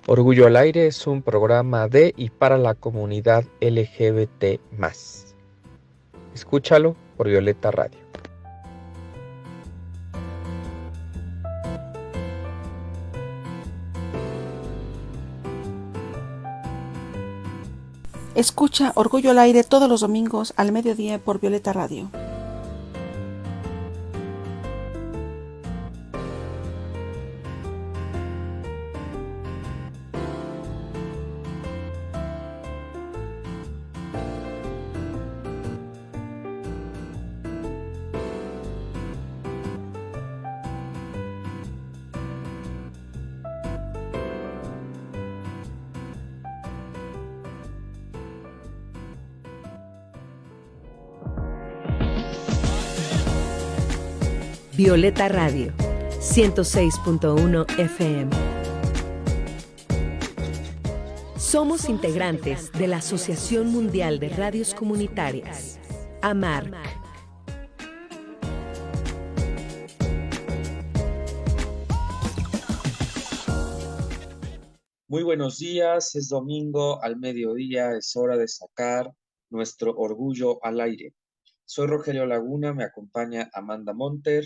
Orgullo al Aire es un programa de y para la comunidad LGBT+. Escúchalo por Violeta Radio. Escucha Orgullo al Aire todos los domingos al mediodía por Violeta Radio. Violeta Radio, 106.1 FM. Somos integrantes de la Asociación Mundial de Radios Comunitarias, AMARC. Muy buenos días, es domingo al mediodía, es hora de sacar nuestro orgullo al aire. Soy Rogelio Laguna, me acompaña Amanda Monter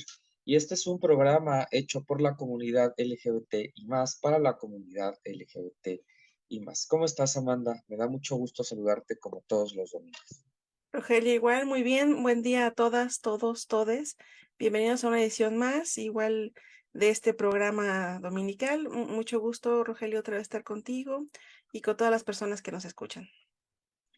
y este es un programa hecho por la comunidad LGBT y más para la comunidad LGBT y más. ¿Cómo estás, Amanda? Me da mucho gusto saludarte como todos los domingos. Rogelio, igual, muy bien. Buen día a todas, todos, todes. Bienvenidos a una edición más, igual de este programa dominical. Mucho gusto, Rogelio, otra vez estar contigo y con todas las personas que nos escuchan.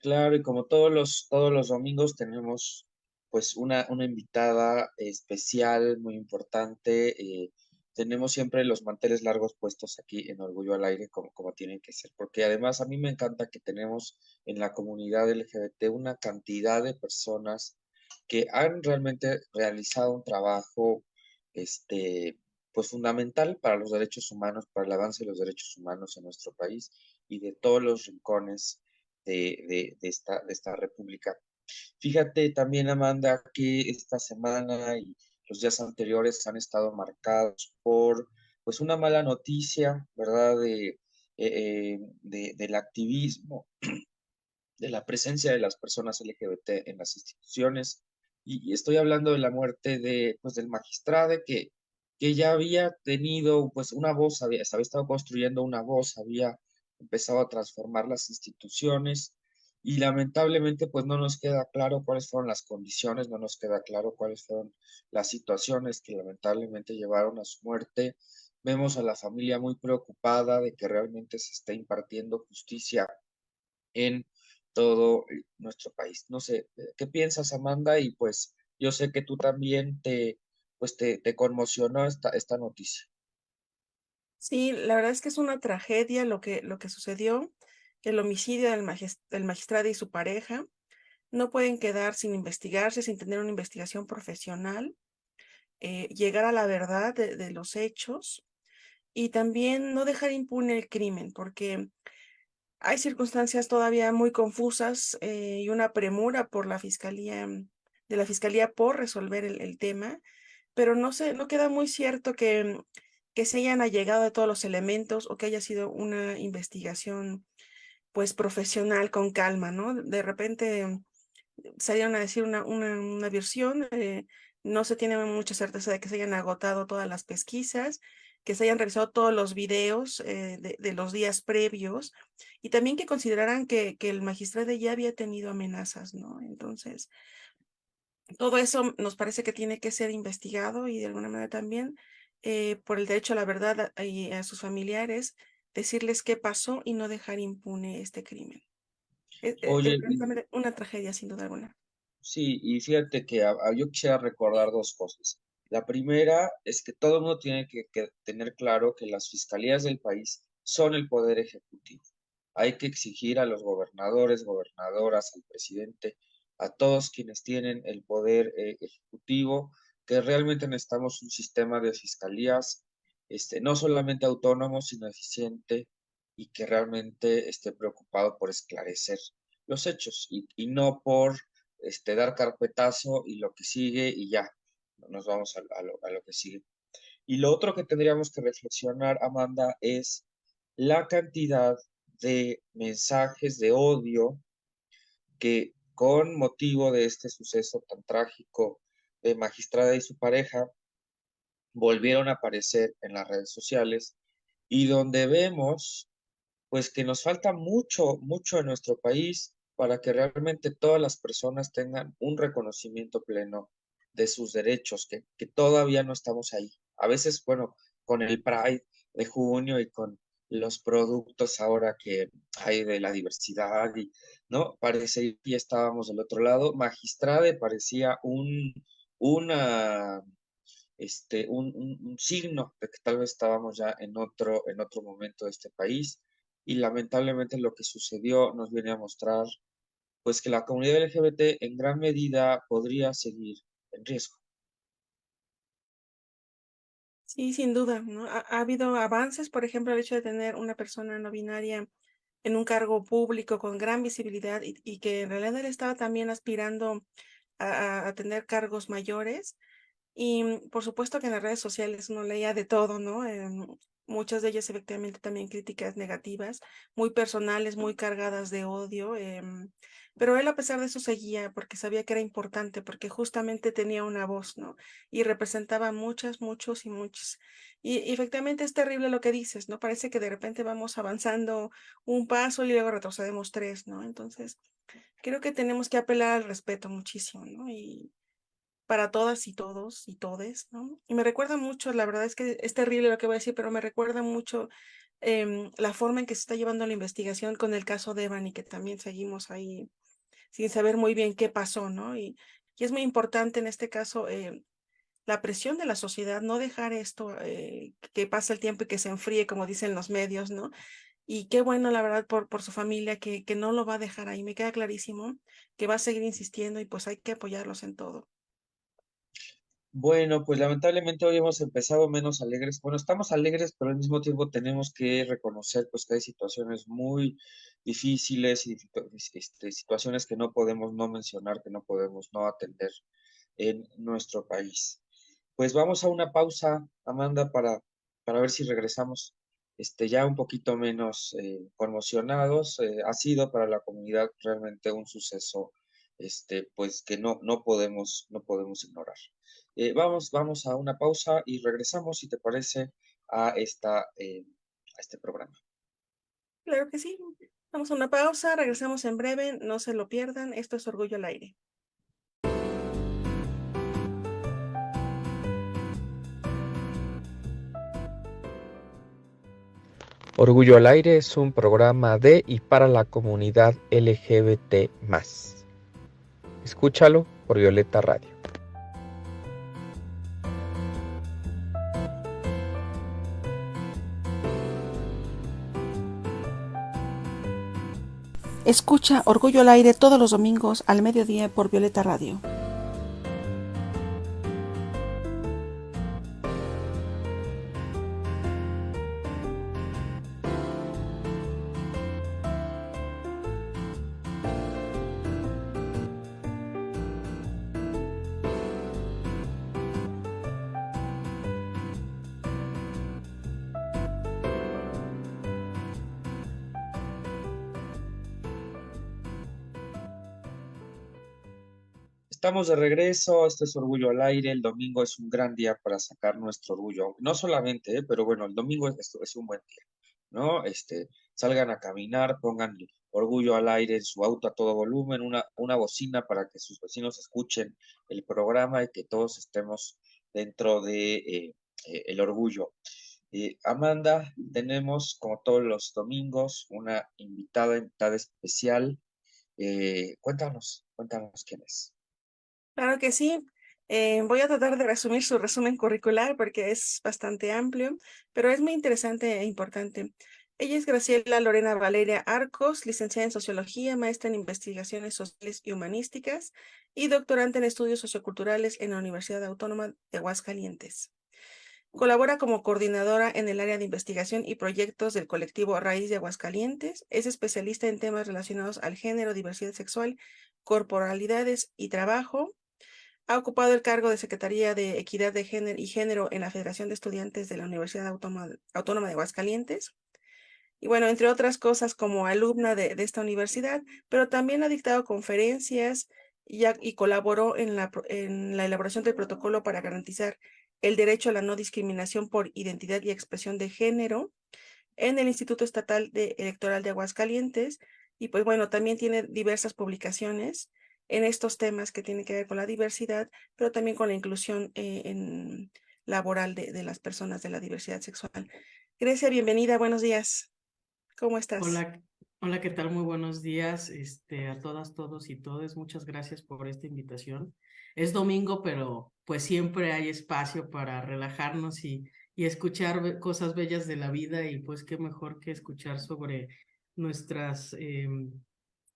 Claro, y como todos los domingos tenemos pues una invitada especial, muy importante. Tenemos siempre los manteles largos puestos aquí en Orgullo al Aire como tienen que ser, porque además a mí me encanta que tenemos en la comunidad LGBT una cantidad de personas que han realmente realizado un trabajo pues fundamental para los derechos humanos, para el avance de los derechos humanos en nuestro país y de todos los rincones de esta república. Fíjate también, Amanda, que esta semana y los días anteriores han estado marcados por pues una mala noticia, ¿verdad? Del activismo, de la presencia de las personas LGBT en las instituciones. Y estoy hablando de la muerte pues, del magistrado que ya había tenido pues una voz, se había estado construyendo una voz, había empezado a transformar las instituciones y lamentablemente pues no nos queda claro cuáles fueron las condiciones, no nos queda claro cuáles fueron las situaciones que lamentablemente llevaron a su muerte. Vemos a la familia muy preocupada de que realmente se esté impartiendo justicia en todo nuestro país. No sé, ¿qué piensas, Amanda? Y pues yo sé que tú también te conmocionó esta noticia. Sí, la verdad es que es una tragedia lo que sucedió, el homicidio del magistrado y su pareja. No pueden quedar sin investigarse, sin tener una investigación profesional, llegar a la verdad de los hechos y también no dejar impune el crimen, porque hay circunstancias todavía muy confusas y una premura por la fiscalía, de la fiscalía por resolver el tema, pero no queda muy cierto que se hayan allegado de todos los elementos o que haya sido una investigación pues profesional con calma, ¿no? De repente salieron a decir una versión, no se tiene mucha certeza de que se hayan agotado todas las pesquisas, que se hayan revisado todos los videos de los días previos y también que consideraran que el magistrado ya había tenido amenazas, ¿no? Entonces, todo eso nos parece que tiene que ser investigado y de alguna manera también por el derecho a la verdad y a sus familiares, decirles qué pasó y no dejar impune este crimen. Oye, Es una tragedia sin duda alguna. sí, y fíjate que yo quisiera recordar dos cosas. La primera es que todo el mundo tiene que tener claro que las fiscalías del país son el poder ejecutivo. Hay que exigir a los gobernadores, gobernadoras, al presidente, a todos quienes tienen el poder ejecutivo, que realmente necesitamos un sistema de fiscalías, no solamente autónomo, sino eficiente y que realmente esté preocupado por esclarecer los hechos y no por dar carpetazo y lo que sigue y ya, nos vamos a lo que sigue. Y lo otro que tendríamos que reflexionar, Amanda, es la cantidad de mensajes de odio que con motivo de este suceso tan trágico de Magistrada y su pareja volvieron a aparecer en las redes sociales y donde vemos pues que nos falta mucho, mucho en nuestro país para que realmente todas las personas tengan un reconocimiento pleno de sus derechos, que todavía no estamos ahí. A veces, bueno, con el Pride de junio y con los productos ahora que hay de la diversidad, y, ¿no? Parece que ya estábamos del otro lado. Magistrade parecía una un signo de que tal vez estábamos ya en otro momento de este país y lamentablemente lo que sucedió nos viene a mostrar pues que la comunidad LGBT en gran medida podría seguir en riesgo. Sí, sin duda, ¿no? Ha habido avances, por ejemplo, el hecho de tener una persona no binaria en un cargo público con gran visibilidad y que en realidad él estaba también aspirando a tener cargos mayores. Y por supuesto que en las redes sociales uno leía de todo, ¿no? Muchas de ellas efectivamente también críticas negativas, muy personales, muy cargadas de odio, pero él a pesar de eso seguía porque sabía que era importante, porque justamente tenía una voz, ¿no? Y representaba muchas, muchos y muchos. Y efectivamente es terrible lo que dices, ¿no? Parece que de repente vamos avanzando un paso y luego retrocedemos tres, ¿no? Entonces, creo que tenemos que apelar al respeto muchísimo, ¿no? Y para todas y todos y todes, ¿no? Y me recuerda mucho, la verdad es que es terrible lo que voy a decir, pero me recuerda mucho la forma en que se está llevando la investigación con el caso de Evan y que también seguimos ahí sin saber muy bien qué pasó, ¿no? Y es muy importante en este caso la presión de la sociedad, no dejar esto que pase el tiempo y que se enfríe, como dicen los medios, ¿no? Y qué bueno, la verdad, por su familia, que no lo va a dejar ahí. Me queda clarísimo que va a seguir insistiendo y pues hay que apoyarlos en todo. Bueno, pues lamentablemente hoy hemos empezado menos alegres. Bueno, estamos alegres, pero al mismo tiempo tenemos que reconocer pues que hay situaciones muy difíciles y situaciones que no podemos no mencionar, que no podemos no atender en nuestro país. Pues vamos a una pausa, Amanda, para ver si regresamos ya un poquito menos conmocionados. Ha sido para la comunidad realmente un suceso pues que no podemos ignorar. Vamos a una pausa y regresamos, si te parece, a este programa. Claro que sí. Vamos a una pausa, regresamos en breve, no se lo pierdan. Esto es Orgullo al Aire. Orgullo al Aire es un programa de y para la comunidad LGBT+. Escúchalo por Violeta Radio. Escucha Orgullo al Aire todos los domingos al mediodía por Violeta Radio. Estamos de regreso, este es Orgullo al Aire, el domingo es un gran día para sacar nuestro orgullo, no solamente, pero bueno, el domingo es un buen día, ¿no? Salgan a caminar, pongan Orgullo al Aire en su auto a todo volumen, una bocina para que sus vecinos escuchen el programa y que todos estemos dentro de el orgullo. Amanda, tenemos como todos los domingos una invitada especial. Cuéntanos quién es. Claro que sí. Voy a tratar de resumir su resumen curricular porque es bastante amplio, pero es muy interesante e importante. Ella es Graciela Lorena Valeria Arcos, licenciada en Sociología, maestra en Investigaciones Sociales y Humanísticas y doctorante en Estudios Socioculturales en la Universidad Autónoma de Aguascalientes. Colabora como coordinadora en el área de investigación y proyectos del colectivo Raíz de Aguascalientes. Es especialista en temas relacionados al género, diversidad sexual, corporalidades y trabajo. Ha ocupado el cargo de Secretaría de Equidad de Género y Género en la Federación de Estudiantes de la Universidad Autónoma de Aguascalientes. y bueno, entre otras cosas como alumna de esta universidad, pero también ha dictado conferencias y colaboró en la elaboración del protocolo para garantizar el derecho a la no discriminación por identidad y expresión de género en el Instituto Estatal Electoral de Aguascalientes. Y pues bueno, también tiene diversas publicaciones en estos temas que tienen que ver con la diversidad, pero también con la inclusión laboral de las personas de la diversidad sexual. Grecia, bienvenida, buenos días. ¿Cómo estás? Hola, hola, ¿qué tal? Muy buenos días, a todas, todos y todes. Muchas gracias por esta invitación. Es domingo, pero pues siempre hay espacio para relajarnos y escuchar cosas bellas de la vida y pues qué mejor que escuchar sobre nuestros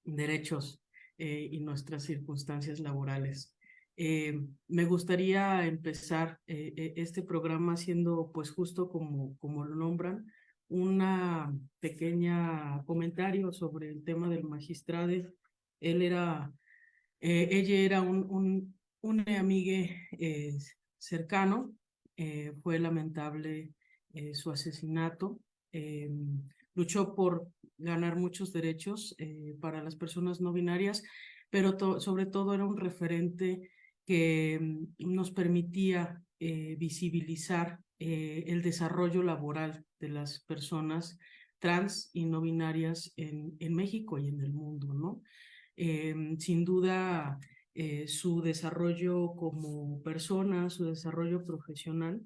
derechos y nuestras circunstancias laborales. Me gustaría empezar este programa haciendo, pues justo como lo nombran, una pequeña comentario sobre el tema del magistrado. Ella era un amigue cercano. Fue lamentable su asesinato. Eh, Luchó por ganar muchos derechos para las personas no binarias, pero sobre todo era un referente que nos permitía visibilizar el desarrollo laboral de las personas trans y no binarias en México y en el mundo, ¿no? Sin duda, su desarrollo como persona, su desarrollo profesional,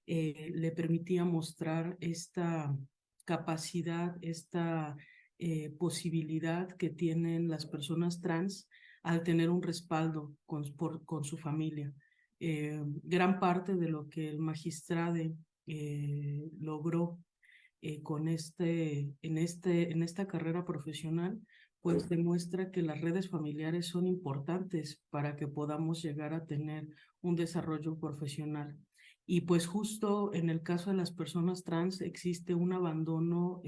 le permitía mostrar esta capacidad, esta posibilidad que tienen las personas trans al tener un respaldo con su familia. Gran parte de lo que el magistrado logró en esta carrera profesional, pues demuestra que las redes familiares son importantes para que podamos llegar a tener un desarrollo profesional. Y pues justo en el caso de las personas trans existe un abandono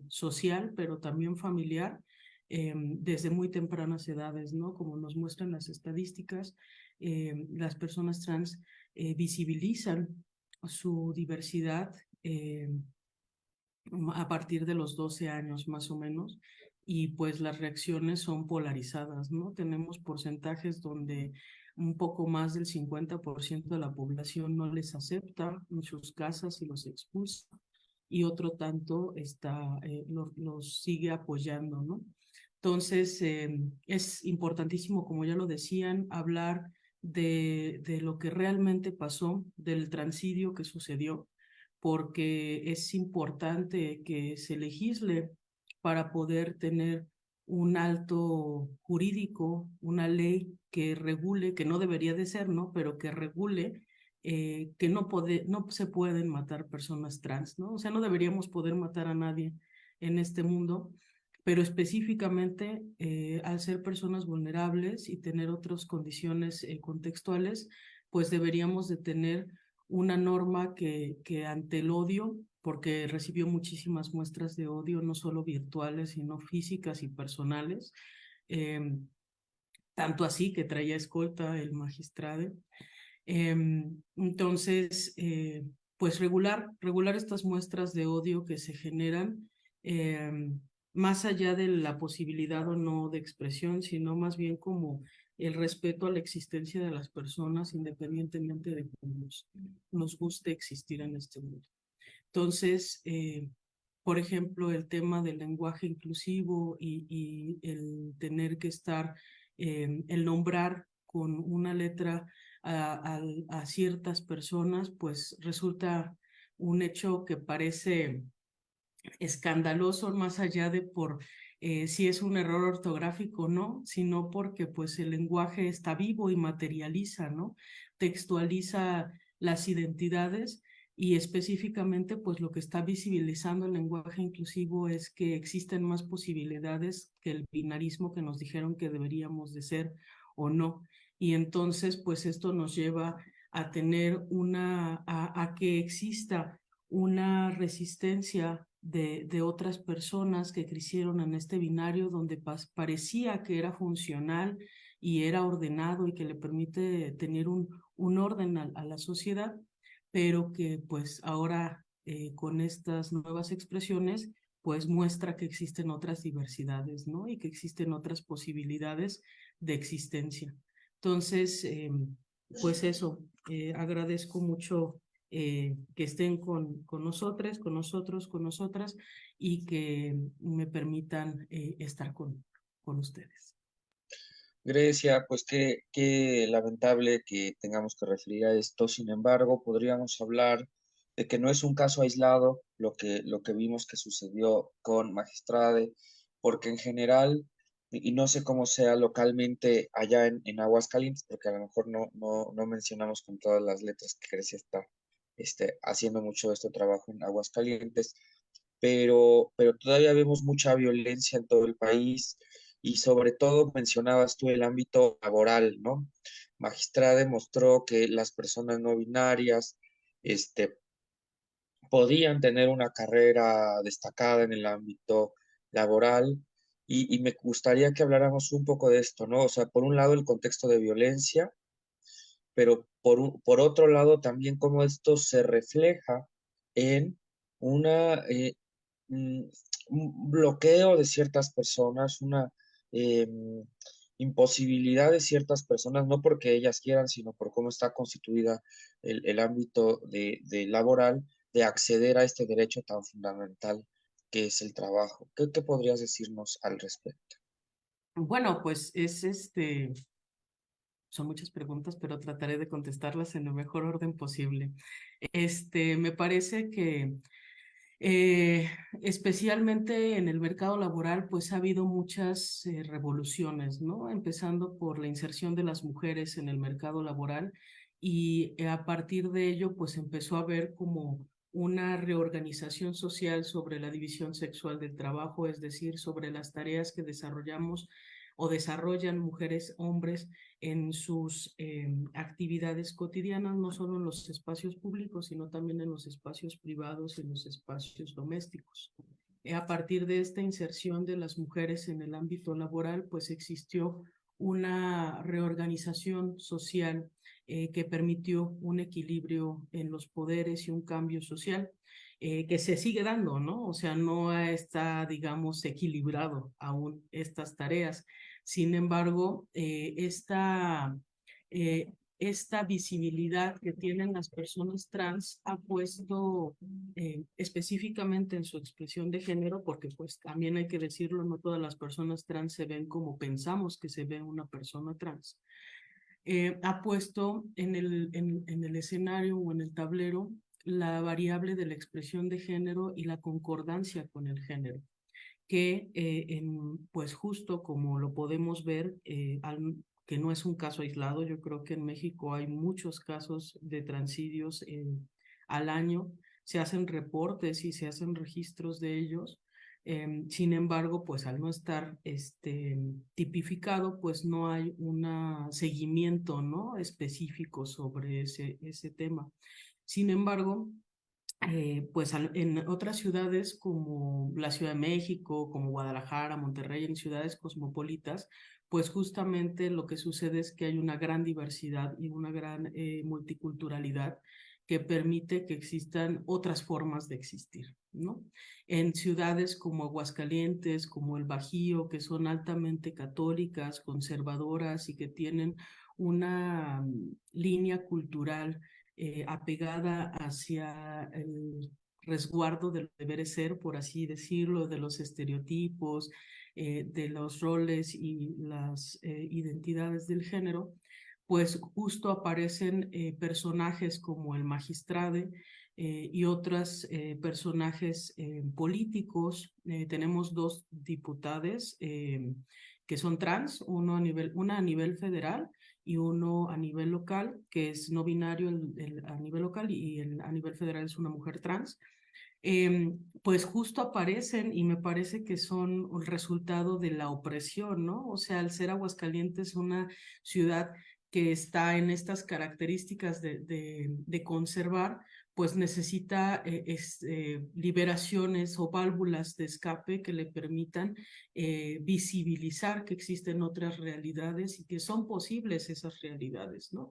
social, pero también familiar, desde muy tempranas edades, ¿no? Como nos muestran las estadísticas, las personas trans visibilizan su diversidad a partir de los 12 años más o menos, y pues las reacciones son polarizadas, ¿no? Tenemos porcentajes donde un poco más del 50% de la población no les acepta en sus casas y los expulsa, y otro tanto los sigue apoyando, ¿no? Entonces, es importantísimo, como ya lo decían, hablar de lo que realmente pasó, del transidio que sucedió, porque es importante que se legisle para poder tener un alto jurídico, una ley que regule, que no debería de ser, ¿no? Pero que regule que no se pueden matar personas trans, ¿no? O sea, no deberíamos poder matar a nadie en este mundo, pero específicamente al ser personas vulnerables y tener otras condiciones contextuales, pues deberíamos de tener una norma que ante el odio, porque recibió muchísimas muestras de odio, no solo virtuales, sino físicas y personales, eh, tanto así que traía escolta el magistrado. Entonces, pues regular estas muestras de odio que se generan, más allá de la posibilidad o no de expresión, sino más bien como el respeto a la existencia de las personas, independientemente de cómo nos guste existir en este mundo. Entonces, por ejemplo, el tema del lenguaje inclusivo y el tener que estar, el nombrar con una letra a ciertas personas, pues resulta un hecho que parece escandaloso, más allá de por si es un error ortográfico o no, sino porque pues el lenguaje está vivo y materializa, ¿no? Textualiza las identidades, y específicamente pues lo que está visibilizando el lenguaje inclusivo es que existen más posibilidades que el binarismo que nos dijeron que deberíamos de ser o no. Y entonces pues esto nos lleva a tener a que exista una resistencia de otras personas que crecieron en este binario donde parecía que era funcional y era ordenado y que le permite tener un orden a la sociedad, pero que pues ahora con estas nuevas expresiones pues muestra que existen otras diversidades, ¿no? Y que existen otras posibilidades de existencia. Entonces, pues eso, agradezco mucho que estén con nosotros, con nosotras, y que me permitan estar con ustedes. Grecia, pues qué lamentable que tengamos que referir a esto. Sin embargo, podríamos hablar de que no es un caso aislado lo que vimos que sucedió con Magistrade, porque en general, y no sé cómo sea localmente allá en Aguascalientes, porque a lo mejor no mencionamos con todas las letras que Grecia está haciendo mucho de este trabajo en Aguascalientes, pero todavía vemos mucha violencia en todo el país y sobre todo mencionabas tú el ámbito laboral, ¿no? Magistrada demostró que las personas no binarias, este, podían tener una carrera destacada en el ámbito laboral y me gustaría que habláramos un poco de esto, ¿no? O sea, por un lado el contexto de violencia, pero por otro lado también cómo esto se refleja en una, mm, un bloqueo de ciertas personas, una imposibilidad de ciertas personas, no porque ellas quieran, sino por cómo está constituida el ámbito de laboral, de acceder a este derecho tan fundamental que es el trabajo. ¿Qué podrías decirnos al respecto? Bueno, pues son muchas preguntas, pero trataré de contestarlas en el mejor orden posible. Me parece que especialmente en el mercado laboral, pues ha habido muchas revoluciones, ¿no? Empezando por la inserción de las mujeres en el mercado laboral y a partir de ello, pues empezó a haber como una reorganización social sobre la división sexual del trabajo, es decir, sobre las tareas que desarrollamos o desarrollan mujeres, hombres en sus actividades cotidianas, no solo en los espacios públicos, sino también en los espacios privados, en los espacios domésticos. A partir de esta inserción de las mujeres en el ámbito laboral, pues existió una reorganización social que permitió un equilibrio en los poderes y un cambio social que se sigue dando, ¿no? O sea, no está, digamos, equilibrado aún estas tareas. Sin embargo, esta visibilidad que tienen las personas trans ha puesto específicamente en su expresión de género, porque pues también hay que decirlo, no todas las personas trans se ven como pensamos que se ve una persona trans. Ha puesto en el escenario o en el tablero la variable de la expresión de género y la concordancia con el género que pues justo como lo podemos ver, que no es un caso aislado, yo creo que en México hay muchos casos de transicidios al año, se hacen reportes y se hacen registros de ellos. Sin embargo, pues al no estar tipificado, pues no hay un seguimiento, ¿no? específico sobre ese tema. Sin embargo, pues en otras ciudades como la Ciudad de México, como Guadalajara, Monterrey, en ciudades cosmopolitas, pues justamente lo que sucede es que hay una gran diversidad y una gran multiculturalidad que permite que existan otras formas de existir, ¿no? En ciudades como Aguascalientes, como el Bajío, que son altamente católicas, conservadoras y que tienen una línea cultural apegada hacia el resguardo del deber ser, por así decirlo, de los estereotipos, de los roles y las identidades del género, pues justo aparecen personajes como el Magistrade y otros personajes políticos. Tenemos dos diputadas que son trans, una a nivel federal y uno a nivel local, que es no binario a nivel local y a nivel federal es una mujer trans. Pues justo aparecen y me parece que son el resultado de la opresión, ¿no? O sea, al ser Aguascalientes una ciudad que está en estas características de conservar, pues necesita liberaciones o válvulas de escape que le permitan visibilizar que existen otras realidades y que son posibles esas realidades, ¿no?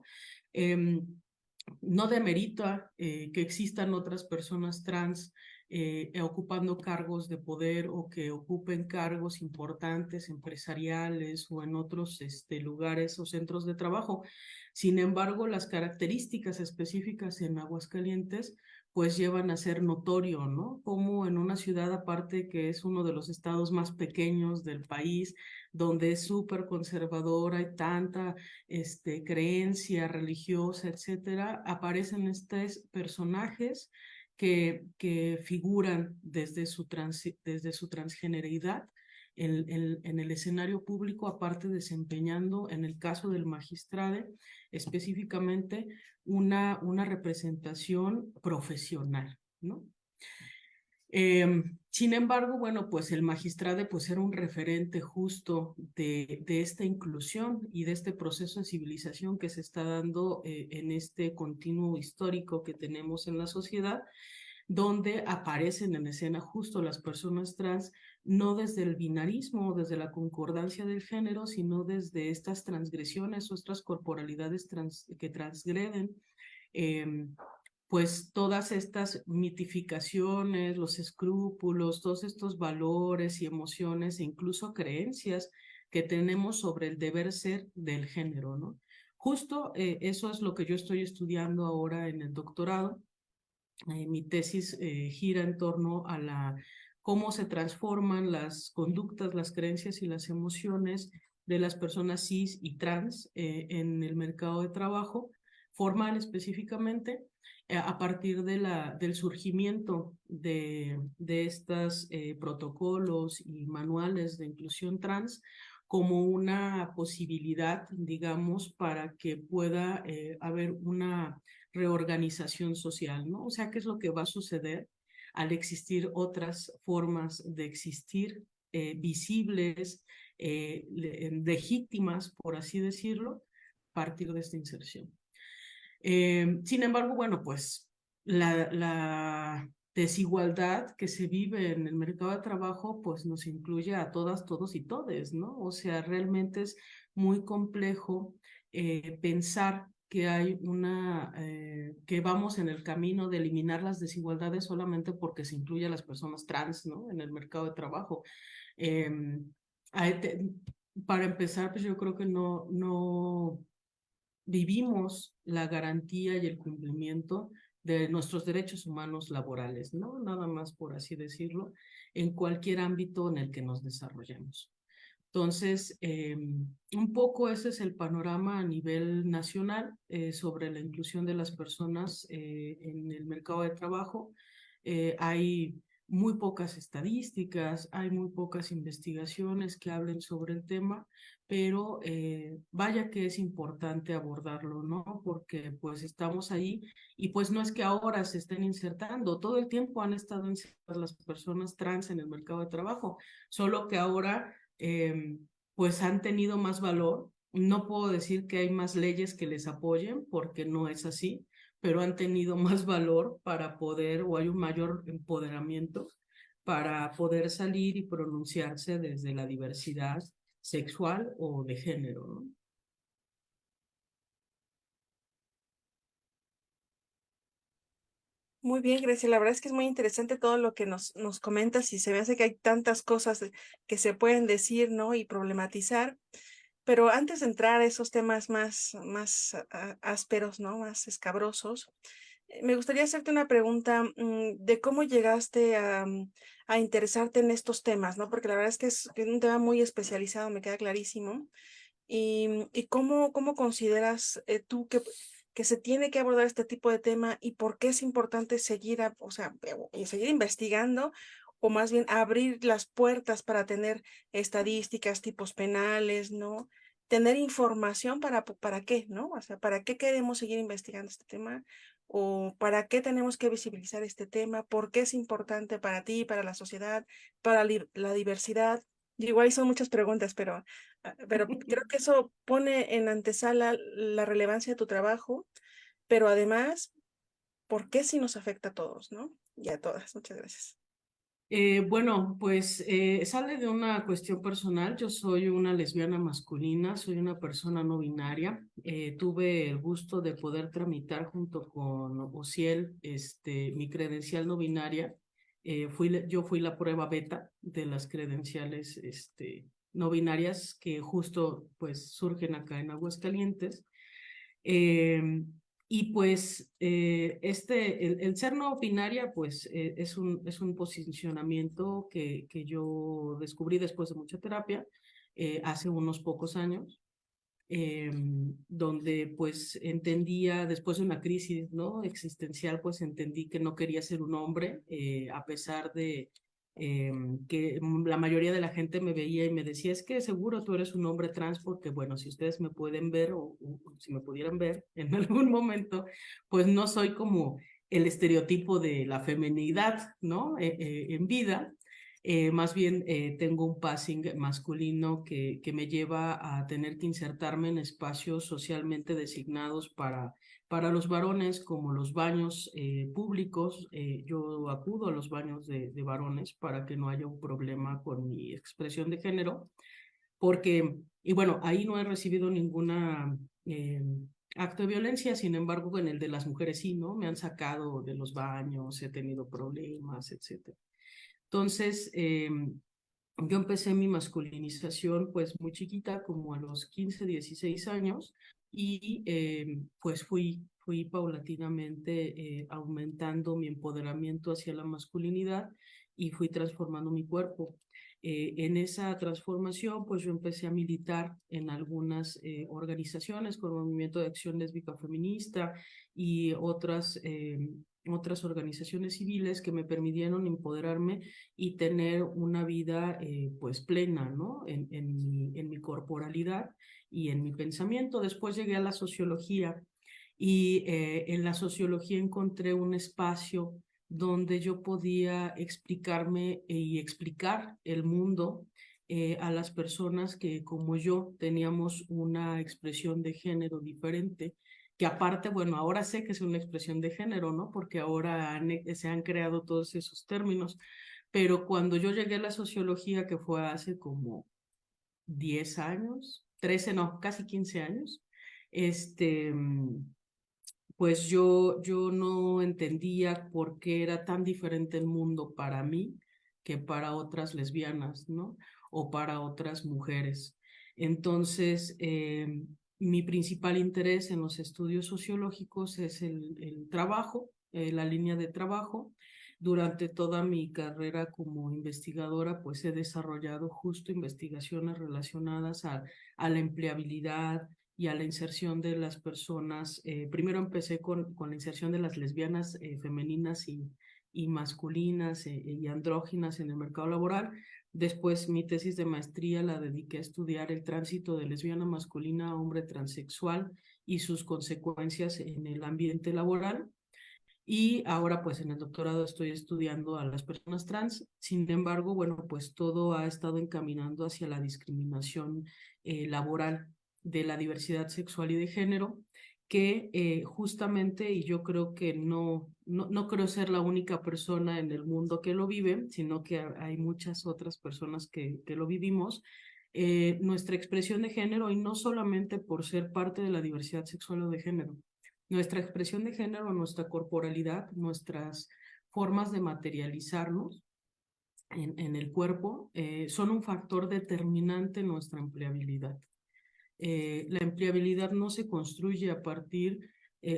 No demerita que existan otras personas trans ocupando cargos de poder o que ocupen cargos importantes empresariales o en otros lugares o centros de trabajo. Sin embargo, las características específicas en Aguascalientes pues llevan a ser notorio, ¿no? Como en una ciudad aparte que es uno de los estados más pequeños del país, donde es súper conservadora, hay tanta creencia religiosa, etcétera, aparecen estos personajes que figuran desde su transgeneridad en el escenario público, aparte desempeñando, en el caso del magistrado, específicamente una representación profesional, ¿no? Sin embargo, bueno, pues el magistrado pues era un referente justo de esta inclusión y de este proceso de civilización que se está dando en este continuo histórico que tenemos en la sociedad, donde aparecen en escena justo las personas trans, no desde el binarismo, desde la concordancia del género, sino desde estas transgresiones o estas corporalidades que transgreden pues todas estas mitificaciones, los escrúpulos, todos estos valores y emociones e incluso creencias que tenemos sobre el deber ser del género, ¿no? Justo eso es lo que yo estoy estudiando ahora en el doctorado. Mi tesis gira en torno a cómo se transforman las conductas, las creencias y las emociones de las personas cis y trans en el mercado de trabajo, formal específicamente, a partir del surgimiento de estos protocolos y manuales de inclusión trans como una posibilidad, digamos, para que pueda haber una reorganización social, ¿no? O sea, ¿qué es lo que va a suceder al existir otras formas de existir visibles, legítimas, por así decirlo, a partir de esta inserción? Sin embargo, bueno, pues la desigualdad que se vive en el mercado de trabajo, pues nos incluye a todas, todos y todes, ¿no? O sea, realmente es muy complejo pensar que hay que vamos en el camino de eliminar las desigualdades solamente porque se incluye a las personas trans, ¿no? En el mercado de trabajo. Hay para empezar, pues yo creo que no vivimos la garantía y el cumplimiento de nuestros derechos humanos laborales, ¿no? Nada más por así decirlo, en cualquier ámbito en el que nos desarrollemos. Entonces, un poco ese es el panorama a nivel nacional sobre la inclusión de las personas en el mercado de trabajo. Hay muy pocas estadísticas, hay muy pocas investigaciones que hablen sobre el tema, pero vaya que es importante abordarlo, ¿no? Porque pues estamos ahí y pues no es que ahora se estén insertando, todo el tiempo han estado insertadas las personas trans en el mercado de trabajo, solo que ahora pues han tenido más valor. No puedo decir que hay más leyes que les apoyen porque no es así, pero han tenido más valor para poder, o hay un mayor empoderamiento para poder salir y pronunciarse desde la diversidad sexual o de género, ¿no? Muy bien, Grecia. La verdad es que es muy interesante todo lo que nos comentas y se me hace que hay tantas cosas que se pueden decir, ¿no? Y problematizar. Pero antes de entrar a esos temas más ásperos, ¿no? Más escabrosos, me gustaría hacerte una pregunta de cómo llegaste a interesarte en estos temas, ¿no? Porque la verdad es que es un tema muy especializado, me queda clarísimo. Y cómo consideras tú que se tiene que abordar este tipo de tema y por qué es importante seguir, o sea, y seguir investigando o más bien abrir las puertas para tener estadísticas, tipos penales, ¿no? Tener información para qué, ¿no? O sea, ¿para qué queremos seguir investigando este tema? ¿O para qué tenemos que visibilizar este tema? ¿Por qué es importante para ti, para la sociedad, para la diversidad? Igual son muchas preguntas, pero creo que eso pone en antesala la relevancia de tu trabajo, pero además, ¿por qué sí nos afecta a todos, ¿no? Y a todas. Muchas gracias. Bueno, pues sale de una cuestión personal. Yo soy una lesbiana masculina, soy una persona no binaria. Tuve el gusto de poder tramitar junto con OSIEL mi credencial no binaria Yo fui la prueba beta de las credenciales no binarias que justo pues surgen acá en Aguascalientes. Y pues el ser no binaria pues es un posicionamiento que yo descubrí después de mucha terapia hace unos pocos años, donde pues entendía, después de una crisis, ¿no?, existencial, pues entendí que no quería ser un hombre, a pesar de que la mayoría de la gente me veía y me decía, es que seguro tú eres un hombre trans, porque bueno, si ustedes me pueden ver o si me pudieran ver en algún momento, pues no soy como el estereotipo de la feminidad, ¿no?, en vida. Más bien tengo un passing masculino que me lleva a tener que insertarme en espacios socialmente designados para los varones, como los baños públicos. Yo acudo a los baños de varones para que no haya un problema con mi expresión de género, porque, y bueno, ahí no he recibido ninguna acto de violencia, sin embargo, en el de las mujeres sí, ¿no? Me han sacado de los baños, he tenido problemas, etcétera. Entonces, yo empecé mi masculinización pues muy chiquita, como a los 15, 16 años, y pues fui paulatinamente aumentando mi empoderamiento hacia la masculinidad y fui transformando mi cuerpo. En esa transformación, pues yo empecé a militar en algunas organizaciones, como el Movimiento de Acción Lésbica Feminista y otras organizaciones civiles que me permitieron empoderarme y tener una vida pues plena, ¿no?, en mi corporalidad y en mi pensamiento. Después llegué a la sociología y en la sociología encontré un espacio donde yo podía explicarme y explicar el mundo a las personas que, como yo, teníamos una expresión de género diferente, que aparte, bueno, ahora sé que es una expresión de género, ¿no?, porque ahora se han creado todos esos términos, pero cuando yo llegué a la sociología, que fue hace como 10 años, 13, no, casi 15 años, pues yo no entendía por qué era tan diferente el mundo para mí que para otras lesbianas, ¿no?, o para otras mujeres. Entonces, mi principal interés en los estudios sociológicos es el trabajo, la línea de trabajo. Durante toda mi carrera como investigadora, pues he desarrollado justo investigaciones relacionadas a la empleabilidad y a la inserción de las personas. Primero empecé con la inserción de las lesbianas femeninas y masculinas y andróginas en el mercado laboral. Después mi tesis de maestría la dediqué a estudiar el tránsito de lesbiana masculina a hombre transexual y sus consecuencias en el ambiente laboral. Y ahora pues en el doctorado estoy estudiando a las personas trans. Sin embargo, bueno, pues todo ha estado encaminando hacia la discriminación laboral de la diversidad sexual y de género, que justamente, y yo creo que no creo ser la única persona en el mundo que lo vive, sino que hay muchas otras personas que lo vivimos, nuestra expresión de género, y no solamente por ser parte de la diversidad sexual o de género, nuestra expresión de género, nuestra corporalidad, nuestras formas de materializarnos en el cuerpo son un factor determinante en nuestra empleabilidad. La empleabilidad no se construye a partir,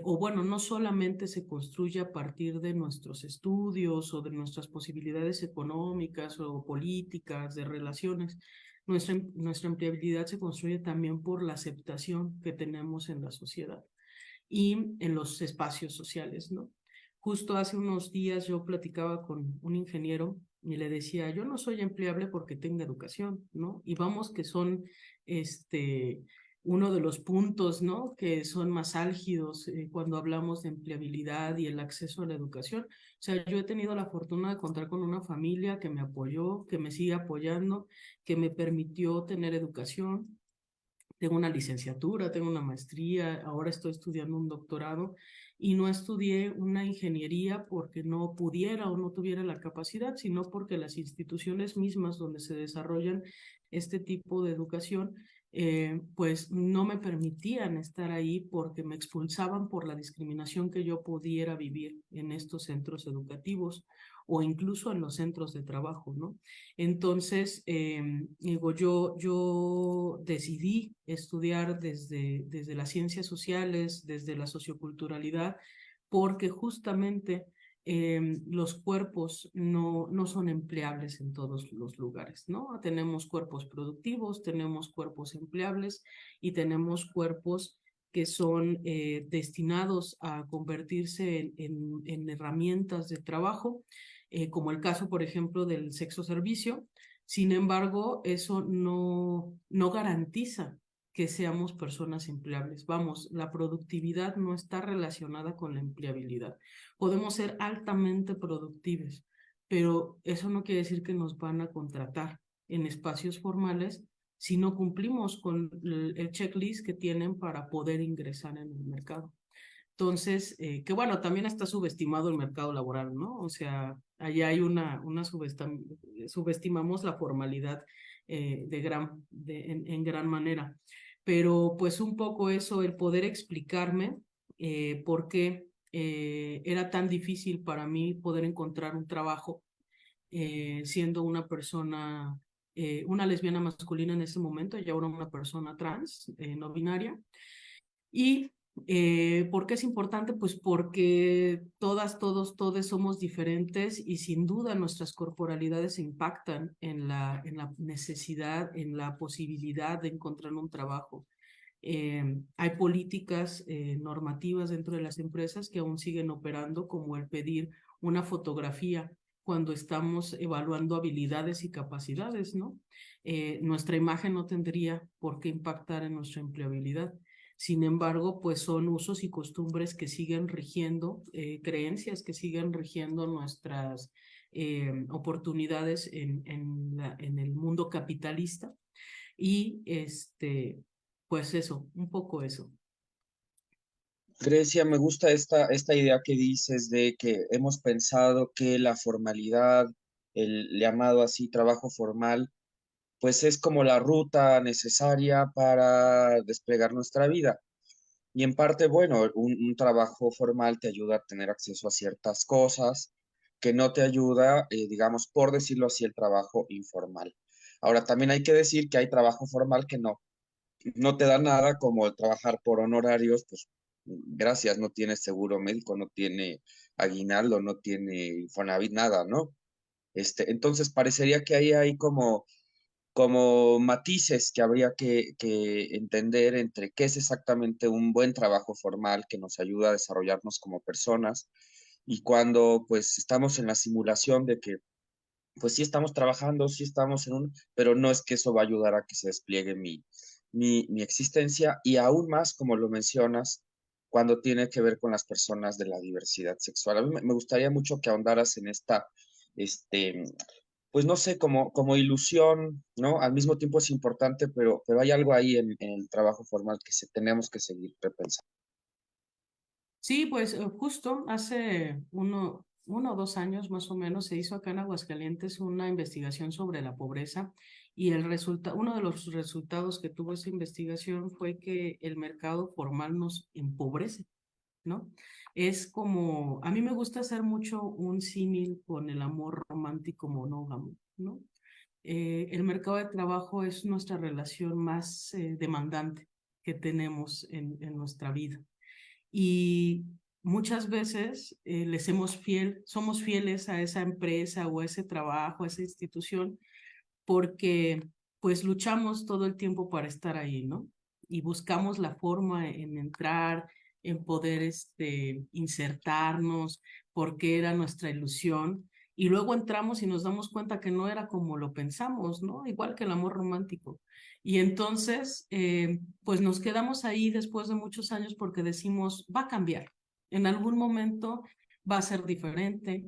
o bueno, no solamente se construye a partir de nuestros estudios o de nuestras posibilidades económicas o políticas, de relaciones. Nuestra empleabilidad se construye también por la aceptación que tenemos en la sociedad y en los espacios sociales, ¿no? Justo hace unos días yo platicaba con un ingeniero y le decía, yo no soy empleable porque tenga educación, ¿no? Y vamos que son uno de los puntos, ¿no?, que son más álgidos cuando hablamos de empleabilidad y el acceso a la educación. O sea, yo he tenido la fortuna de contar con una familia que me apoyó, que me sigue apoyando, que me permitió tener educación. Tengo una licenciatura, tengo una maestría, ahora estoy estudiando un doctorado y no estudié una ingeniería porque no pudiera o no tuviera la capacidad, sino porque las instituciones mismas donde se desarrollan este tipo de educación, pues no me permitían estar ahí porque me expulsaban por la discriminación que yo pudiera vivir en estos centros educativos o incluso en los centros de trabajo, ¿no? Entonces, digo, yo decidí estudiar desde las ciencias sociales, desde la socioculturalidad, porque justamente los cuerpos no son empleables en todos los lugares, ¿no? Tenemos cuerpos productivos, tenemos cuerpos empleables y tenemos cuerpos que son destinados a convertirse en herramientas de trabajo, como el caso, por ejemplo, del sexo servicio. Sin embargo, eso no garantiza que seamos personas empleables. Vamos, la productividad no está relacionada con la empleabilidad. Podemos ser altamente productivos, pero eso no quiere decir que nos van a contratar en espacios formales si no cumplimos con el checklist que tienen para poder ingresar en el mercado. Entonces, que bueno, también está subestimado el mercado laboral, ¿no? O sea, allá hay subestimamos la formalidad en gran manera. Pero pues un poco eso, el poder explicarme por qué era tan difícil para mí poder encontrar un trabajo siendo una persona, una lesbiana masculina en ese momento y ahora una persona trans, no binaria. Y ¿por qué es importante? Pues porque todos somos diferentes y sin duda nuestras corporalidades impactan en la necesidad, en la posibilidad de encontrar un trabajo. Hay políticas normativas dentro de las empresas que aún siguen operando, como el pedir una fotografía cuando estamos evaluando habilidades y capacidades, ¿no? Nuestra imagen no tendría por qué impactar en nuestra empleabilidad. Sin embargo, pues son usos y costumbres que siguen rigiendo, creencias que siguen rigiendo nuestras oportunidades en el mundo capitalista. Y pues eso, un poco eso. Grecia, me gusta esta idea que dices de que hemos pensado que la formalidad, el llamado así trabajo formal, pues es como la ruta necesaria para desplegar nuestra vida. Y en parte, bueno, un trabajo formal te ayuda a tener acceso a ciertas cosas que no te ayuda, digamos, por decirlo así, el trabajo informal. Ahora, también hay que decir que hay trabajo formal que no te da nada, como el trabajar por honorarios, pues gracias, no tiene seguro médico, no tiene aguinaldo, no tiene Infonavit, nada, ¿no? Entonces parecería que ahí hay como matices que habría que entender entre qué es exactamente un buen trabajo formal que nos ayuda a desarrollarnos como personas y cuando pues estamos en la simulación de que pues sí estamos trabajando, sí estamos pero no es que eso va a ayudar a que se despliegue mi existencia y aún más, como lo mencionas, cuando tiene que ver con las personas de la diversidad sexual. A mí me gustaría mucho que ahondaras en este, pues no sé, como ilusión, ¿no? Al mismo tiempo es importante, pero hay algo ahí en el trabajo formal que tenemos que seguir repensando. Sí, pues justo hace uno o 2 años más o menos se hizo acá en Aguascalientes una investigación sobre la pobreza y uno de los resultados que tuvo esa investigación fue que el mercado formal nos empobrece, ¿no? Es como, a mí me gusta hacer mucho un símil con el amor romántico monógamo, ¿no? El mercado de trabajo es nuestra relación más demandante que tenemos en nuestra vida. Y muchas veces somos fieles a esa empresa o a ese trabajo, a esa institución, porque pues luchamos todo el tiempo para estar ahí, ¿no? Y buscamos la forma en entrar, en poder insertarnos, porque era nuestra ilusión. Y luego entramos y nos damos cuenta que no era como lo pensamos, ¿no? Igual que el amor romántico. Y entonces, pues nos quedamos ahí después de muchos años porque decimos, va a cambiar. En algún momento va a ser diferente.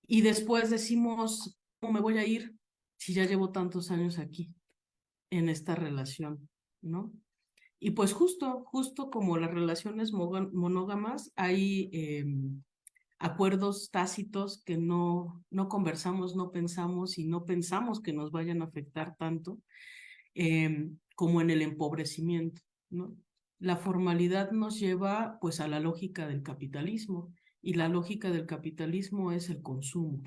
Y después decimos, ¿cómo me voy a ir si ya llevo tantos años aquí en esta relación, ¿no? Y pues justo como las relaciones monógamas, hay acuerdos tácitos que no conversamos, no pensamos y no pensamos que nos vayan a afectar tanto como en el empobrecimiento, ¿no? La formalidad nos lleva pues a la lógica del capitalismo y la lógica del capitalismo es el consumo.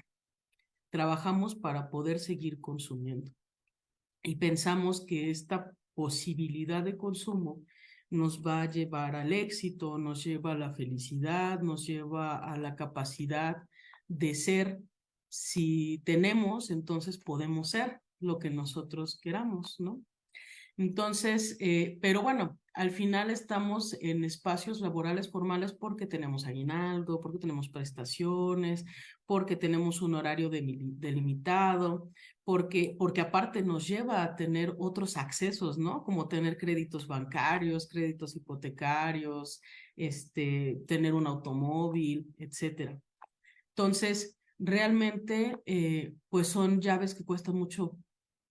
Trabajamos para poder seguir consumiendo y pensamos que esta posibilidad de consumo nos va a llevar al éxito, nos lleva a la felicidad, nos lleva a la capacidad de ser. Si tenemos, entonces podemos ser lo que nosotros queramos, ¿no? Entonces, pero bueno, al final estamos en espacios laborales formales porque tenemos aguinaldo, porque tenemos prestaciones, porque tenemos un horario delimitado, porque aparte nos lleva a tener otros accesos, ¿no? Como tener créditos bancarios, créditos hipotecarios, tener un automóvil, etcétera. Entonces, realmente, pues son llaves que cuestan mucho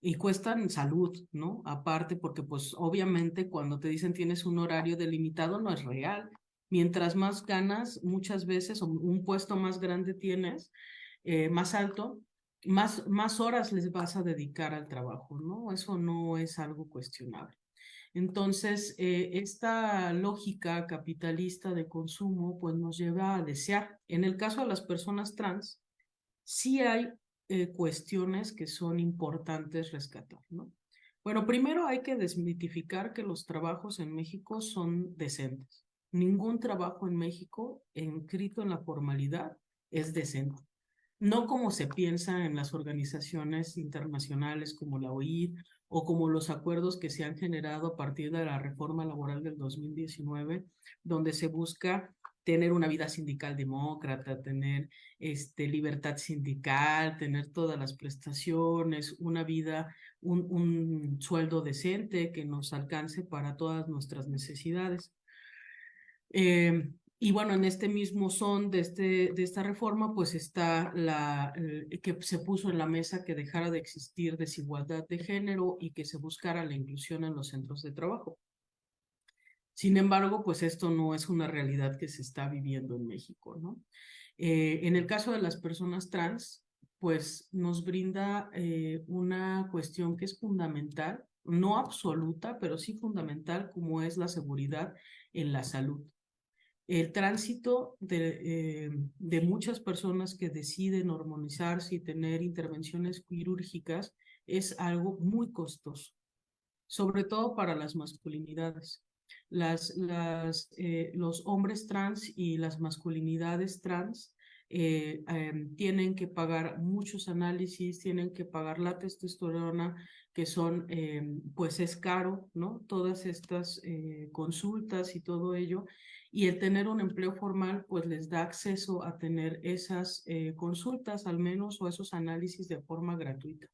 y cuestan salud, ¿no? Aparte, porque pues obviamente cuando te dicen tienes un horario delimitado no es real. Mientras más ganas, muchas veces, o un puesto más grande tienes, más alto, más horas les vas a dedicar al trabajo, ¿no? Eso no es algo cuestionable. Entonces, esta lógica capitalista de consumo, pues nos lleva a desear. En el caso de las personas trans, sí hay cuestiones que son importantes rescatar, ¿no? Bueno, primero hay que desmitificar que los trabajos en México son decentes. Ningún trabajo en México inscrito en la formalidad es decente. No como se piensa en las organizaciones internacionales como la OIT o como los acuerdos que se han generado a partir de la reforma laboral del 2019, donde se busca tener una vida sindical demócrata, tener libertad sindical, tener todas las prestaciones, una vida, un sueldo decente que nos alcance para todas nuestras necesidades. Y bueno, en este mismo son de esta reforma, pues está que se puso en la mesa que dejara de existir desigualdad de género y que se buscara la inclusión en los centros de trabajo. Sin embargo, pues esto no es una realidad que se está viviendo en México, ¿no? En el caso de las personas trans, pues nos brinda una cuestión que es fundamental, no absoluta, pero sí fundamental, como es la seguridad en la salud. El tránsito de muchas personas que deciden hormonizarse y tener intervenciones quirúrgicas es algo muy costoso, sobre todo para las masculinidades. Los hombres trans y las masculinidades trans tienen que pagar muchos análisis, tienen que pagar la testosterona, que son, pues es caro, ¿no? Todas estas consultas y todo ello. Y el tener un empleo formal, pues les da acceso a tener esas consultas, al menos, o esos análisis de forma gratuita.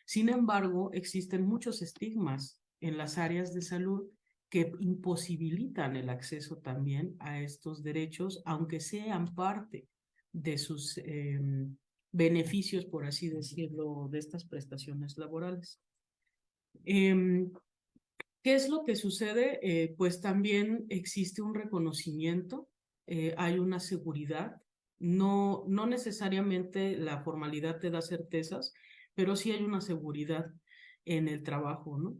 Sin embargo, existen muchos estigmas en las áreas de salud que imposibilitan el acceso también a estos derechos, aunque sean parte de sus beneficios, por así decirlo, de estas prestaciones laborales. ¿Qué es lo que sucede? Pues también existe un reconocimiento, hay una seguridad, no necesariamente la formalidad te da certezas, pero sí hay una seguridad en el trabajo, ¿no?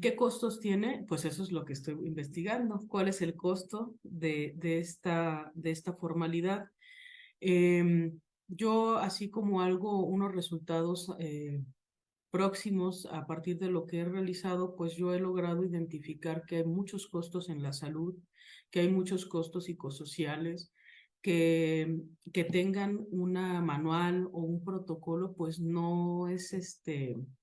¿Qué costos tiene? Pues eso es lo que estoy investigando. ¿Cuál es el costo de esta formalidad? Yo, así como unos resultados próximos a partir de lo que he realizado, pues yo he logrado identificar que hay muchos costos en la salud, que hay muchos costos psicosociales, que tengan una manual o un protocolo, pues no es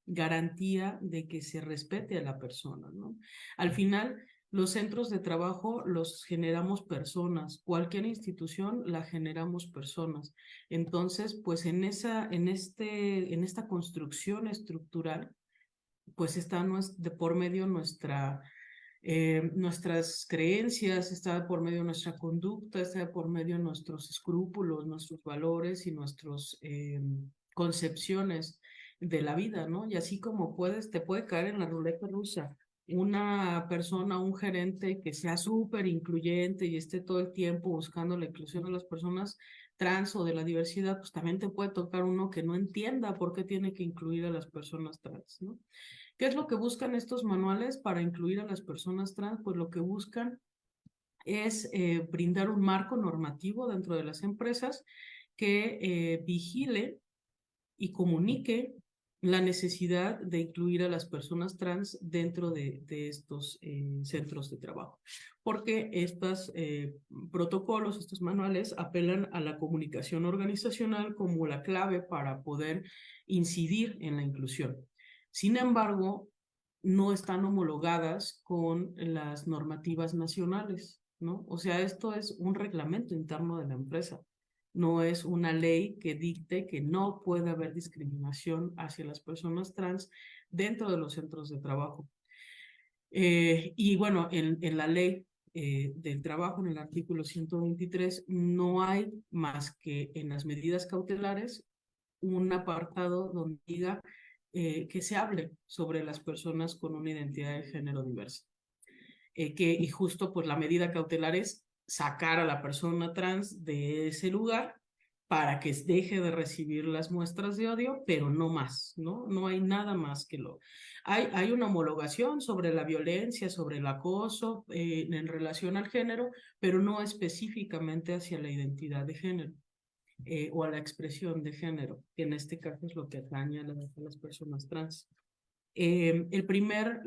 garantía de que se respete a la persona, ¿no? Al final, los centros de trabajo los generamos personas, cualquier institución la generamos personas. Entonces, pues en esta construcción estructural, pues está de por medio nuestras creencias, está por medio de nuestra conducta, está por medio de nuestros escrúpulos, nuestros valores y nuestras concepciones de la vida, ¿no? Y así como te puede caer en la ruleta rusa una persona, un gerente que sea súper incluyente y esté todo el tiempo buscando la inclusión de las personas trans o de la diversidad, pues también te puede tocar uno que no entienda por qué tiene que incluir a las personas trans, ¿no? ¿Qué es lo que buscan estos manuales para incluir a las personas trans? Pues lo que buscan es brindar un marco normativo dentro de las empresas que vigile y comunique la necesidad de incluir a las personas trans dentro de estos centros de trabajo, porque estos protocolos, estos manuales apelan a la comunicación organizacional como la clave para poder incidir en la inclusión. Sin embargo, no están homologadas con las normativas nacionales, ¿no? O sea, esto es un reglamento interno de la empresa. No es una ley que dicte que no puede haber discriminación hacia las personas trans dentro de los centros de trabajo. Y bueno, en la ley del trabajo, en el artículo 123, no hay más que en las medidas cautelares un apartado donde diga que se hable sobre las personas con una identidad de género diversa. Y justo pues la medida cautelar es sacar a la persona trans de ese lugar para que deje de recibir las muestras de odio, pero no más, ¿no? No hay nada más que lo... Hay una homologación sobre la violencia, sobre el acoso en relación al género, pero no específicamente hacia la identidad de género. O a la expresión de género, que en este caso es lo que atañe a las personas trans. El primer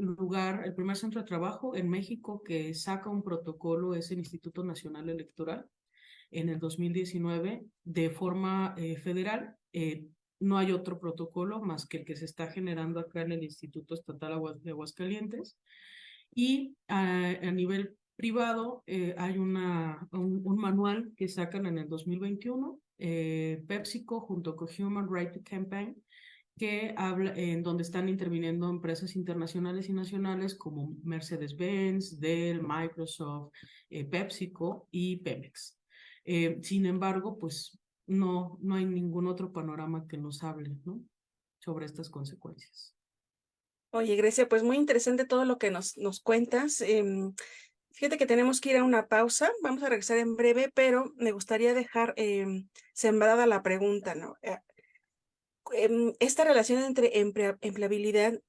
centro de trabajo en México que saca un protocolo es el Instituto Nacional Electoral en el 2019 de forma federal. No hay otro protocolo más que el que se está generando acá en el Instituto Estatal de Aguascalientes. Y a nivel privado hay un manual que sacan en el 2021, PepsiCo junto con Human Rights Campaign, que habla, en donde están interviniendo empresas internacionales y nacionales como Mercedes-Benz, Dell, Microsoft, PepsiCo y Pemex. Sin embargo, pues no hay ningún otro panorama que nos hable, ¿no?, sobre estas consecuencias. Oye, Grecia, pues muy interesante todo lo que nos cuentas. Fíjate que tenemos que ir a una pausa, vamos a regresar en breve, pero me gustaría dejar sembrada la pregunta, ¿no? Esta relación entre empleabilidad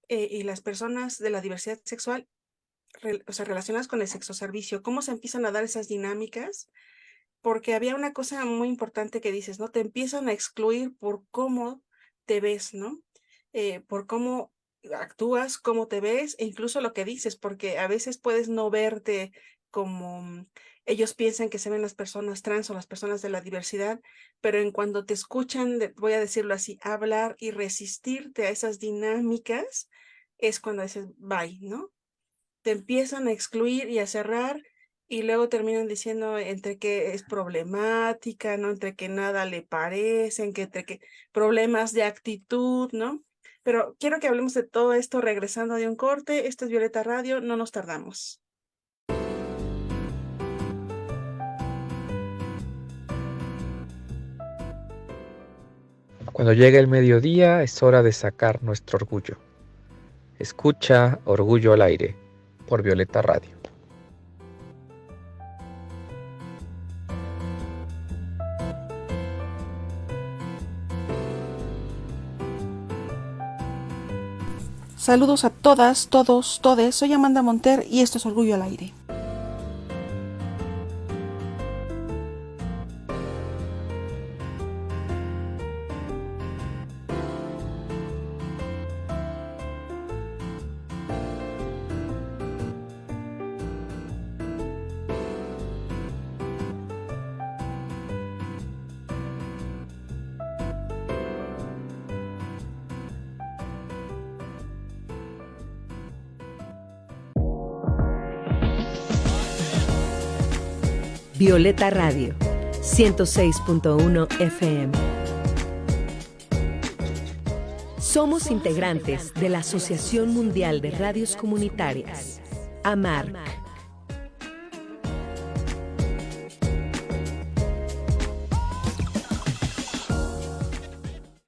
y las personas de la diversidad sexual, o sea, relacionadas con el sexoservicio, ¿cómo se empiezan a dar esas dinámicas? Porque había una cosa muy importante que dices, ¿no? Te empiezan a excluir por cómo te ves, ¿no? Por cómo actúas, cómo te ves, e incluso lo que dices, porque a veces puedes no verte como ellos piensan que se ven las personas trans o las personas de la diversidad, pero en cuando te escuchan, voy a decirlo así, hablar y resistirte a esas dinámicas, es cuando dices, bye, ¿no? Te empiezan a excluir y a cerrar y luego terminan diciendo entre que es problemática, ¿no? Entre que nada le parecen, que entre que problemas de actitud, ¿no? Pero quiero que hablemos de todo esto regresando de un corte. Esto es Violeta Radio, no nos tardamos. Cuando llegue el mediodía es hora de sacar nuestro orgullo. Escucha Orgullo al Aire por Violeta Radio. Saludos a todas, todos, todes. Soy Amanda Monter y esto es Orgullo al Aire. Violeta Radio, 106.1 FM. Somos integrantes de la Asociación Mundial de Radios Comunitarias, AMARC.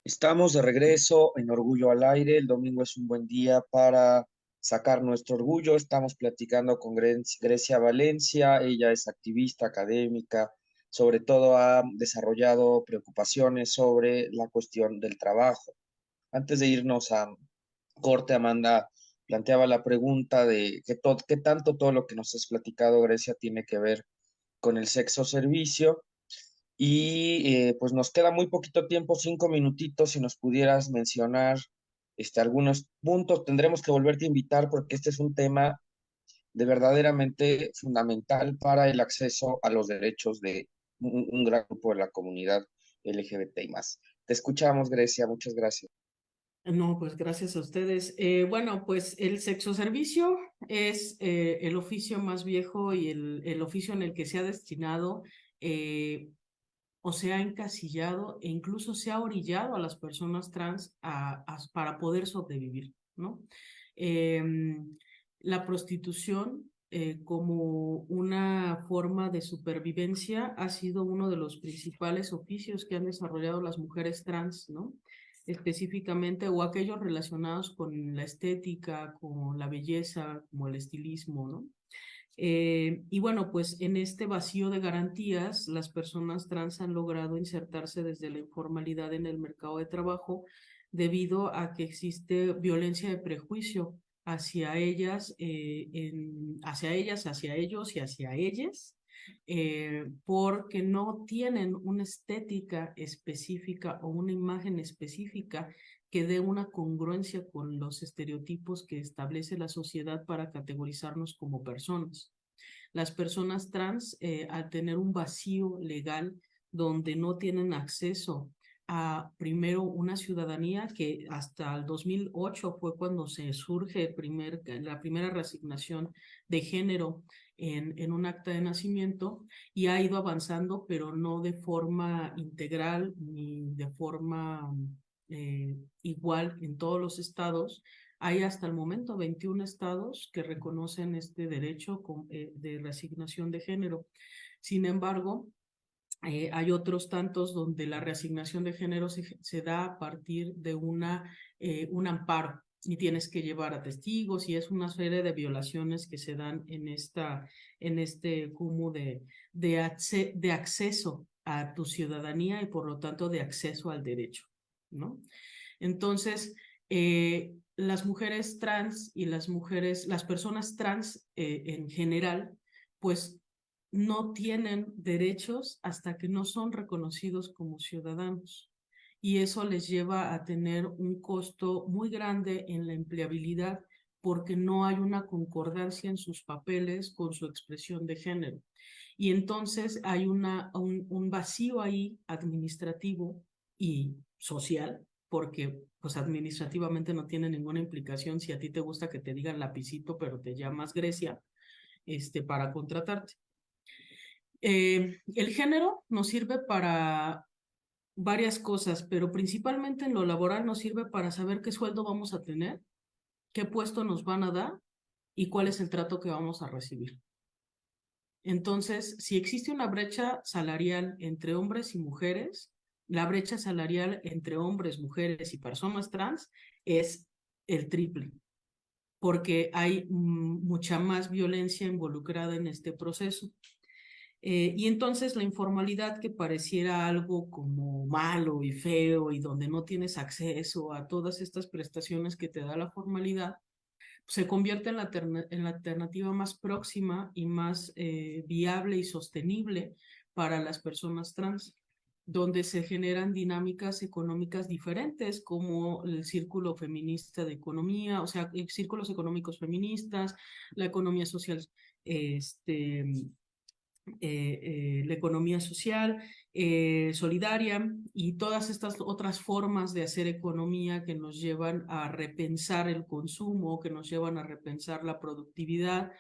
Estamos de regreso en Orgullo al Aire. El domingo es un buen día para sacar nuestro orgullo. Estamos platicando con Grecia Valencia. Ella es activista académica, sobre todo ha desarrollado preocupaciones sobre la cuestión del trabajo. Antes de irnos a corte, Amanda, planteaba la pregunta de qué tanto todo lo que nos has platicado, Grecia, tiene que ver con el sexo servicio. Y pues nos queda muy poquito tiempo, 5 minutitos, si nos pudieras mencionar algunos puntos. Tendremos que volverte a invitar porque este es un tema de verdaderamente fundamental para el acceso a los derechos de un gran grupo de la comunidad LGBTI más. Te escuchamos, Grecia, muchas gracias. No, pues gracias a ustedes. Bueno, pues el sexoservicio es el oficio más viejo y el oficio en el que se ha destinado o se ha encasillado e incluso se ha orillado a las personas trans para poder sobrevivir, ¿no? La prostitución como una forma de supervivencia ha sido uno de los principales oficios que han desarrollado las mujeres trans, ¿no? Específicamente, o aquellos relacionados con la estética, con la belleza, como el estilismo, ¿no? Y bueno, pues en este vacío de garantías, las personas trans han logrado insertarse desde la informalidad en el mercado de trabajo debido a que existe violencia de prejuicio hacia ellas, hacia ellos y hacia ellas, porque no tienen una estética específica o una imagen específica que dé una congruencia con los estereotipos que establece la sociedad para categorizarnos como personas. Las personas trans, al tener un vacío legal donde no tienen acceso a, primero, una ciudadanía que hasta el 2008 fue cuando se surge la primera reasignación de género en un acta de nacimiento, y ha ido avanzando, pero no de forma integral ni de forma igual en todos los estados. Hay hasta el momento 21 estados que reconocen este derecho de reasignación de género. Sin embargo, hay otros tantos donde la reasignación de género se da a partir de un amparo, y tienes que llevar a testigos, y es una serie de violaciones que se dan en este cúmulo de acceso a tu ciudadanía y por lo tanto de acceso al derecho, ¿no? Entonces, las mujeres trans y las personas trans en general, pues no tienen derechos hasta que no son reconocidos como ciudadanos. Y eso les lleva a tener un costo muy grande en la empleabilidad porque no hay una concordancia en sus papeles con su expresión de género. Y entonces hay un vacío ahí administrativo y social, porque pues administrativamente no tiene ninguna implicación si a ti te gusta que te digan lapicito, pero te llamas Grecia, para contratarte. El género nos sirve para varias cosas, pero principalmente en lo laboral nos sirve para saber qué sueldo vamos a tener, qué puesto nos van a dar y cuál es el trato que vamos a recibir. Entonces, si existe una brecha salarial entre hombres y mujeres, la brecha salarial entre hombres, mujeres y personas trans es el triple, porque hay mucha más violencia involucrada en este proceso. Y entonces la informalidad, que pareciera algo como malo y feo y donde no tienes acceso a todas estas prestaciones que te da la formalidad, se convierte en la alternativa más próxima y más viable y sostenible para las personas trans, donde se generan dinámicas económicas diferentes, como el círculo feminista de economía, o sea, círculos económicos feministas, la economía social, la economía social, solidaria, y todas estas otras formas de hacer economía que nos llevan a repensar el consumo, que nos llevan a repensar la productividad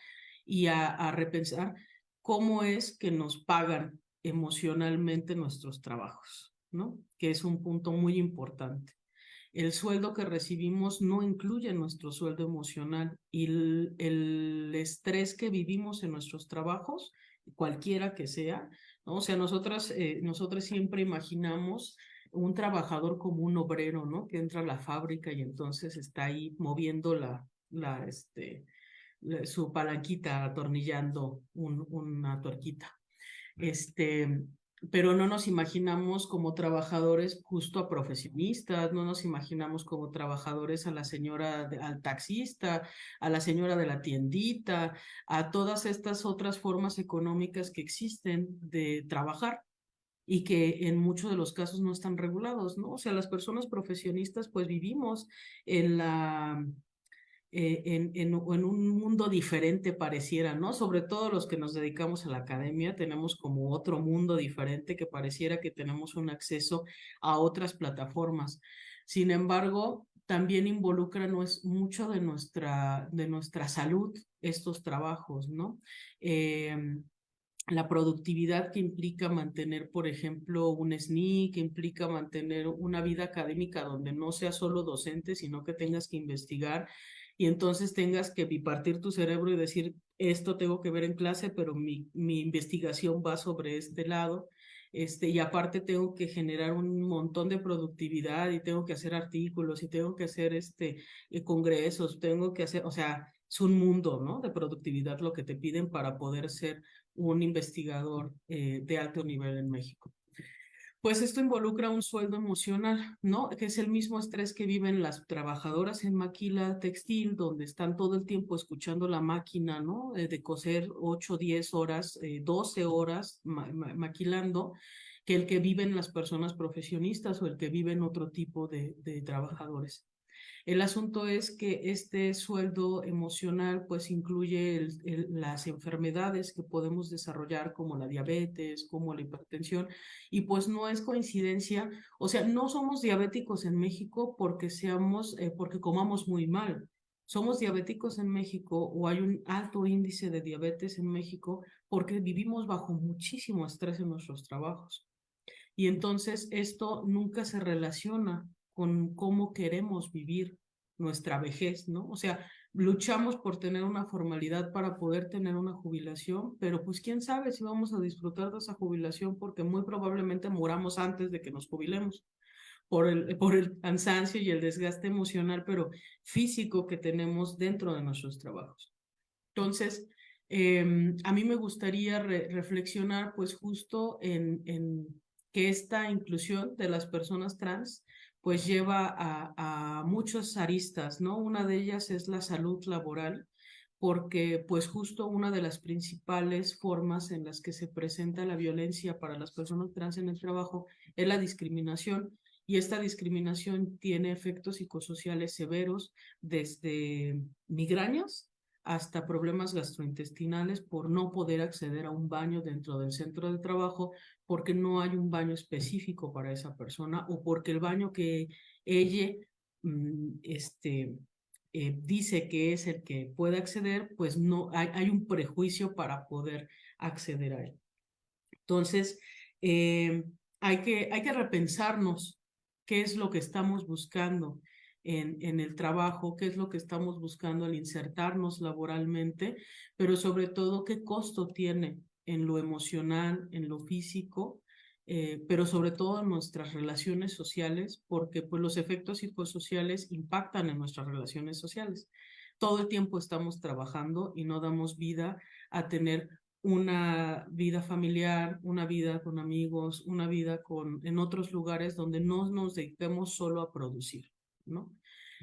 y a repensar cómo es que nos pagan emocionalmente nuestros trabajos, ¿no? Que es un punto muy importante. El sueldo que recibimos no incluye nuestro sueldo emocional, y el estrés que vivimos en nuestros trabajos, cualquiera que sea, ¿no? O sea, nosotras siempre imaginamos un trabajador como un obrero, ¿no? Que entra a la fábrica y entonces está ahí moviendo su palanquita, atornillando una tuerquita. pero no nos imaginamos como trabajadores justo a profesionistas, no nos imaginamos como trabajadores a la señora, al taxista, a la señora de la tiendita, a todas estas otras formas económicas que existen de trabajar y que en muchos de los casos no están regulados, ¿no? O sea, las personas profesionistas pues vivimos en la en un mundo diferente pareciera, ¿no? Sobre todo los que nos dedicamos a la academia, tenemos como otro mundo diferente que pareciera que tenemos un acceso a otras plataformas. Sin embargo, también involucra mucho de nuestra salud estos trabajos, ¿no? La productividad que implica mantener, por ejemplo, un SNI, que implica mantener una vida académica donde no seas solo docente, sino que tengas que investigar y entonces tengas que bipartir tu cerebro y decir, esto tengo que ver en clase, pero mi investigación va sobre este lado. Y aparte tengo que generar un montón de productividad y tengo que hacer artículos y tengo que hacer congresos, tengo que hacer, o sea, es un mundo, ¿no? De productividad lo que te piden para poder ser un investigador de alto nivel en México. Pues esto involucra un sueldo emocional, ¿no? Que es el mismo estrés que viven las trabajadoras en maquila textil, donde están todo el tiempo escuchando la máquina, ¿no? De coser 8, 10 horas, 12 horas maquilando, que el que viven las personas profesionistas o el que viven otro tipo de trabajadores. El asunto es que este sueldo emocional pues incluye las enfermedades que podemos desarrollar como la diabetes, como la hipertensión y pues no es coincidencia, o sea, no somos diabéticos en México porque porque comamos muy mal. Somos diabéticos en México o hay un alto índice de diabetes en México porque vivimos bajo muchísimo estrés en nuestros trabajos. Y entonces esto nunca se relaciona con cómo queremos vivir nuestra vejez, ¿no? O sea, luchamos por tener una formalidad para poder tener una jubilación, pero pues quién sabe si vamos a disfrutar de esa jubilación porque muy probablemente moramos antes de que nos jubilemos por el cansancio y el desgaste emocional, pero físico que tenemos dentro de nuestros trabajos. Entonces, a mí me gustaría reflexionar pues justo en que esta inclusión de las personas trans pues lleva a muchas aristas, ¿no? Una de ellas es la salud laboral, porque pues justo una de las principales formas en las que se presenta la violencia para las personas trans en el trabajo es la discriminación. Y esta discriminación tiene efectos psicosociales severos, desde migrañas hasta problemas gastrointestinales por no poder acceder a un baño dentro del centro de trabajo porque no hay un baño específico para esa persona o porque el baño que ella dice que es el que puede acceder, pues no hay un prejuicio para poder acceder a él. Entonces, hay que repensarnos qué es lo que estamos buscando en el trabajo, qué es lo que estamos buscando al insertarnos laboralmente, pero sobre todo qué costo tiene en lo emocional, en lo físico, pero sobre todo en nuestras relaciones sociales, porque pues los efectos psicosociales impactan en nuestras relaciones sociales. Todo el tiempo estamos trabajando y no damos vida a tener una vida familiar, una vida con amigos, una vida en otros lugares donde no nos dediquemos solo a producir, ¿no?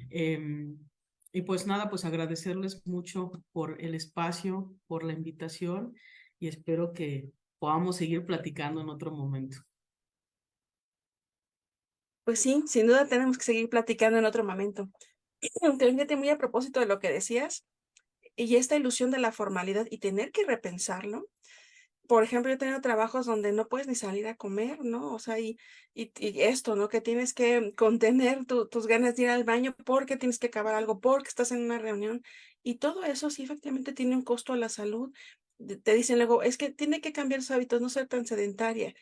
Y pues nada, pues agradecerles mucho por el espacio, por la invitación y espero que podamos seguir platicando en otro momento. Pues sí, sin duda tenemos que seguir platicando en otro momento. Fíjate, muy a propósito de lo que decías, y esta ilusión de la formalidad y tener que repensarlo. Por ejemplo, yo he tenido trabajos donde no puedes ni salir a comer, ¿no? O sea, y esto, ¿no? Que tienes que contener tus ganas de ir al baño porque tienes que acabar algo, porque estás en una reunión. Y todo eso sí efectivamente tiene un costo a la salud. Te dicen luego, es que tiene que cambiar sus hábitos, no ser tan sedentaria.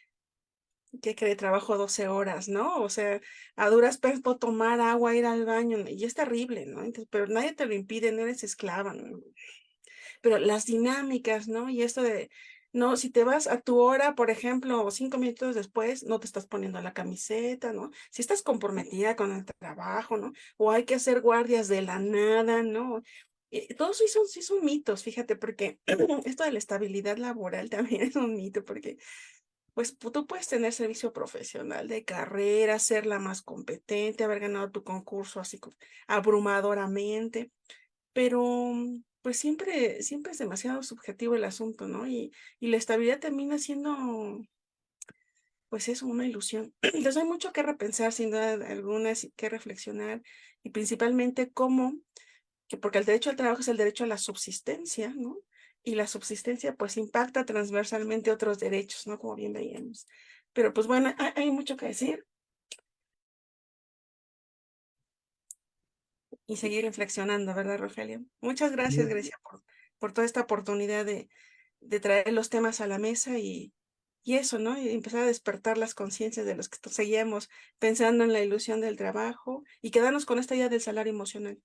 ¿Qué cree? Trabajo 12 horas, ¿no? O sea, a duras penas puedo tomar agua, ir al baño, y es terrible, ¿no? Entonces, pero nadie te lo impide, no eres esclava, ¿no? Pero las dinámicas, ¿no? Y esto de, no, si te vas a tu hora, por ejemplo, 5 minutos después, no te estás poniendo la camiseta, ¿no? Si estás comprometida con el trabajo, ¿no? O hay que hacer guardias de la nada, ¿no? Todos sí son mitos, fíjate, porque esto de la estabilidad laboral también es un mito, porque pues tú puedes tener servicio profesional de carrera, ser la más competente, haber ganado tu concurso así abrumadoramente, pero pues siempre es demasiado subjetivo el asunto, ¿no? Y la estabilidad termina siendo, pues eso, una ilusión. Entonces hay mucho que repensar, sin duda alguna, que reflexionar, y principalmente porque el derecho al trabajo es el derecho a la subsistencia, ¿no? Y la subsistencia pues impacta transversalmente otros derechos, ¿no? Como bien veíamos. Pero pues bueno, hay mucho que decir y seguir reflexionando, ¿verdad, Rogelio? Muchas gracias, Grecia, por toda esta oportunidad de traer los temas a la mesa y eso, ¿no? Y empezar a despertar las conciencias de los que seguíamos pensando en la ilusión del trabajo y quedarnos con esta idea del salario emocional.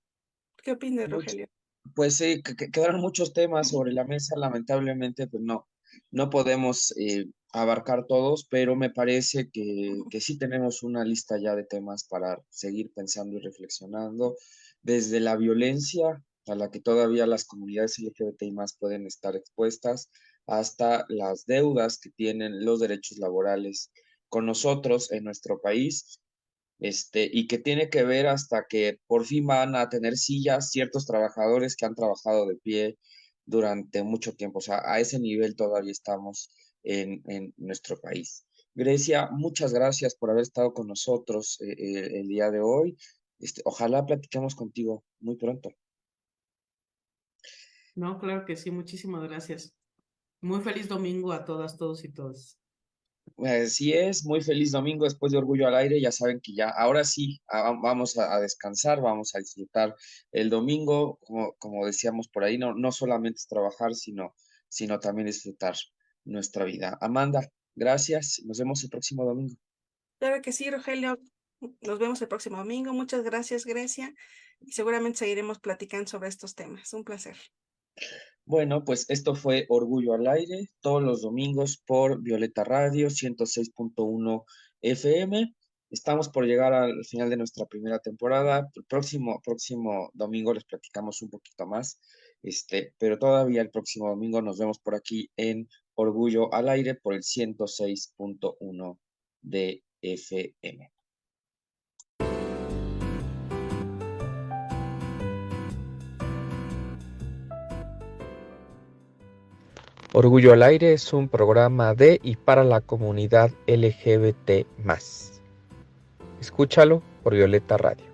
¿Qué opinas, Much- Rogelio? Pues sí, quedaron muchos temas sobre la mesa, lamentablemente, pues no podemos abarcar todos, pero me parece que sí tenemos una lista ya de temas para seguir pensando y reflexionando, desde la violencia a la que todavía las comunidades LGBTI más pueden estar expuestas, hasta las deudas que tienen los derechos laborales con nosotros en nuestro país, y que tiene que ver hasta que por fin van a tener sillas ciertos trabajadores que han trabajado de pie durante mucho tiempo. O sea, a ese nivel todavía estamos en nuestro país. Grecia, muchas gracias por haber estado con nosotros el día de hoy. Ojalá platiquemos contigo muy pronto. No, claro que sí, muchísimas gracias. Muy feliz domingo a todas, todos y todas. Así es, muy feliz domingo después de Orgullo al Aire. Ya saben que ya, ahora sí, vamos a descansar, vamos a disfrutar el domingo. Como decíamos por ahí, no solamente es trabajar, sino también disfrutar nuestra vida. Amanda, gracias. Nos vemos el próximo domingo. Claro que sí, Rogelio. Nos vemos el próximo domingo. Muchas gracias, Grecia. Y seguramente seguiremos platicando sobre estos temas. Un placer. Bueno, pues esto fue Orgullo al Aire, todos los domingos por Violeta Radio 106.1 FM. Estamos por llegar al final de nuestra primera temporada. El próximo domingo les platicamos un poquito más, pero todavía el próximo domingo nos vemos por aquí en Orgullo al Aire por el 106.1 de FM. Orgullo al Aire es un programa de y para la comunidad LGBT+. Escúchalo por Violeta Radio.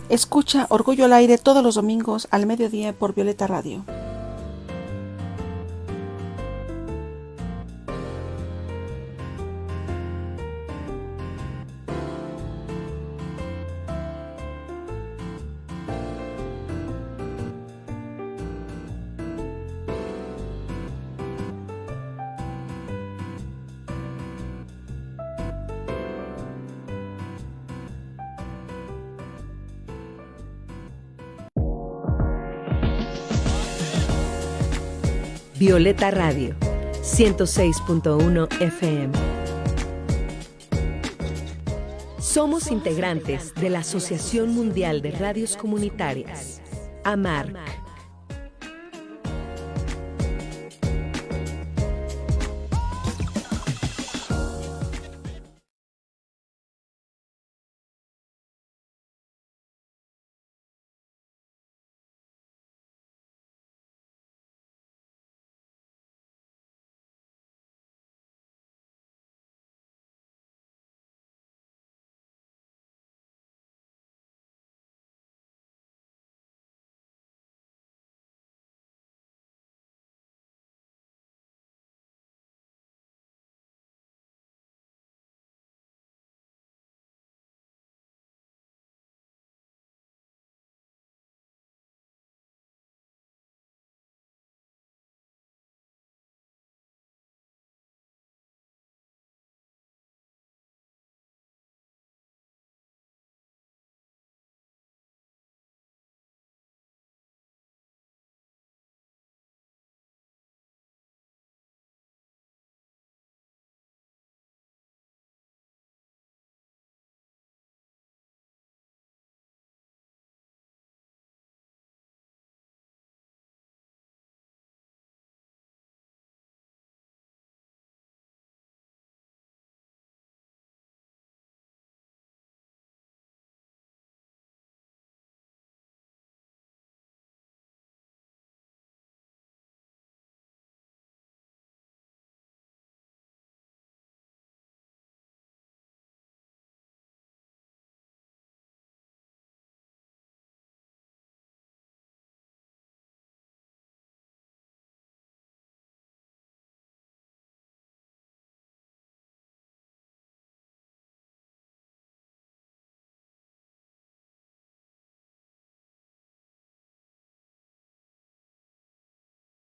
Escucha Orgullo al Aire todos los domingos al mediodía por Violeta Radio. Violeta Radio, 106.1 FM. Somos integrantes de la Asociación Mundial de Radios Comunitarias, AMARC.